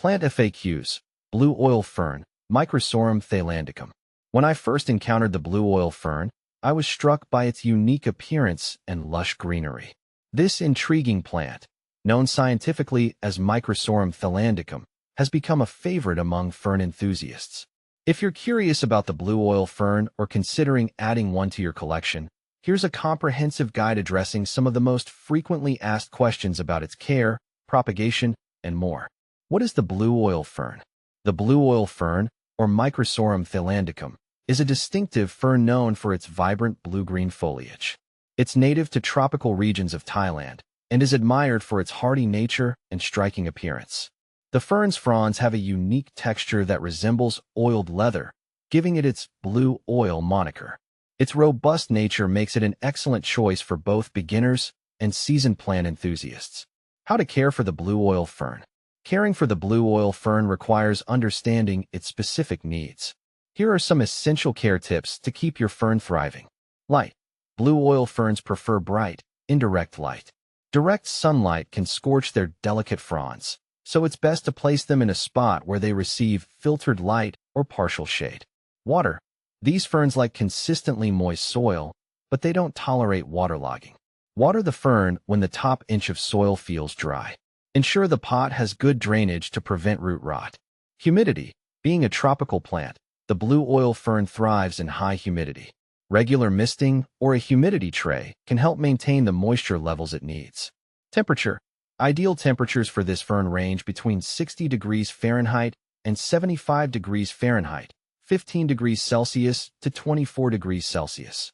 Plant FAQs. Blue oil fern, Microsorum Thailandicum. When I first encountered the blue oil fern, I was struck by its unique appearance and lush greenery. This intriguing plant, known scientifically as Microsorum Thailandicum, has become a favorite among fern enthusiasts. If you're curious about the blue oil fern or considering adding one to your collection, here's a comprehensive guide addressing some of the most frequently asked questions about its care, propagation, and more. What is the blue oil fern? The blue oil fern, or Microsorum Thailandicum, is a distinctive fern known for its vibrant blue-green foliage. It's native to tropical regions of Thailand and is admired for its hardy nature and striking appearance. The fern's fronds have a unique texture that resembles oiled leather, giving it its blue oil moniker. Its robust nature makes it an excellent choice for both beginners and seasoned plant enthusiasts. How to care for the blue oil fern. Caring for the blue oil fern requires understanding its specific needs. Here are some essential care tips to keep your fern thriving. Light. Blue oil ferns prefer bright, indirect light. Direct sunlight can scorch their delicate fronds, so it's best to place them in a spot where they receive filtered light or partial shade. Water. These ferns like consistently moist soil, but they don't tolerate waterlogging. Water the fern when the top inch of soil feels dry. Ensure the pot has good drainage to prevent root rot. Humidity. Being a tropical plant, the blue oil fern thrives in high humidity. Regular misting or a humidity tray can help maintain the moisture levels it needs. Temperature. Ideal temperatures for this fern range between 60 degrees Fahrenheit and 75 degrees Fahrenheit, 15 degrees Celsius to 24 degrees Celsius.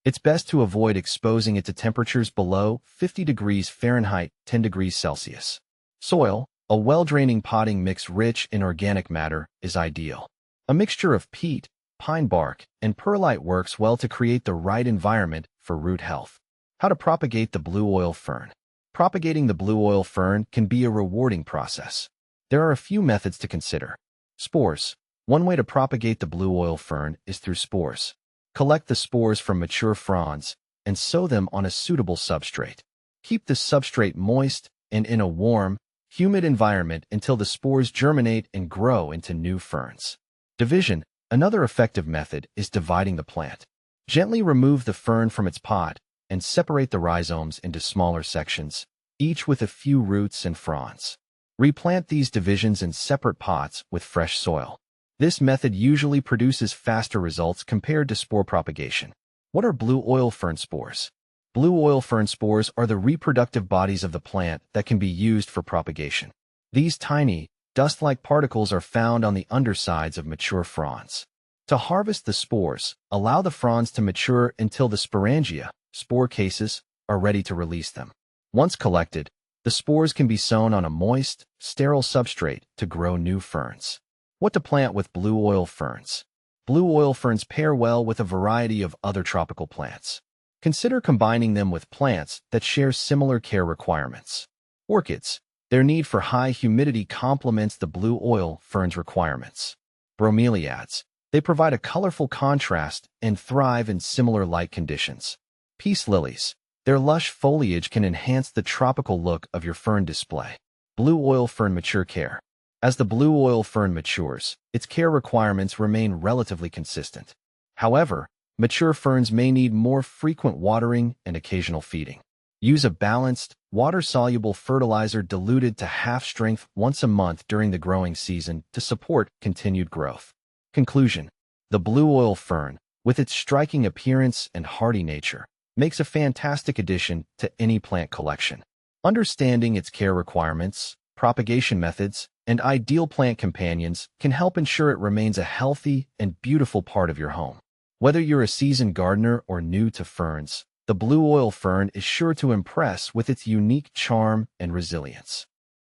It's best to avoid exposing it to temperatures below 50 degrees Fahrenheit, 10 degrees Celsius. Soil. A well-draining potting mix rich in organic matter is ideal. A mixture of peat, pine bark, and perlite works well to create the right environment for root health. How to propagate the blue oil fern. Propagating the blue oil fern can be a rewarding process. There are a few methods to consider. Spores. One way to propagate the blue oil fern is through spores. Collect the spores from mature fronds and sow them on a suitable substrate. Keep the substrate moist and in a warm, humid environment until the spores germinate and grow into new ferns. Division. Another effective method is dividing the plant. Gently remove the fern from its pot and separate the rhizomes into smaller sections, each with a few roots and fronds. Replant these divisions in separate pots with fresh soil. This method usually produces faster results compared to spore propagation. What are blue oil fern spores? Blue oil fern spores are the reproductive bodies of the plant that can be used for propagation. These tiny, dust-like particles are found on the undersides of mature fronds. To harvest the spores, allow the fronds to mature until the sporangia, spore cases, are ready to release them. Once collected, the spores can be sown on a moist, sterile substrate to grow new ferns. What to plant with blue oil ferns? Blue oil ferns pair well with a variety of other tropical plants. Consider combining them with plants that share similar care requirements. Orchids. Their need for high humidity complements the blue oil fern's requirements. Bromeliads. They provide a colorful contrast and thrive in similar light conditions. Peace lilies. Their lush foliage can enhance the tropical look of your fern display. Blue oil fern mature care. As the blue oil fern matures, its care requirements remain relatively consistent. However, mature ferns may need more frequent watering and occasional feeding. Use a balanced, water-soluble fertilizer diluted to half-strength once a month during the growing season to support continued growth. Conclusion. The blue oil fern, with its striking appearance and hardy nature, makes a fantastic addition to any plant collection. Understanding its care requirements, propagation methods, and ideal plant companions can help ensure it remains a healthy and beautiful part of your home. Whether you're a seasoned gardener or new to ferns, the blue oil fern is sure to impress with its unique charm and resilience.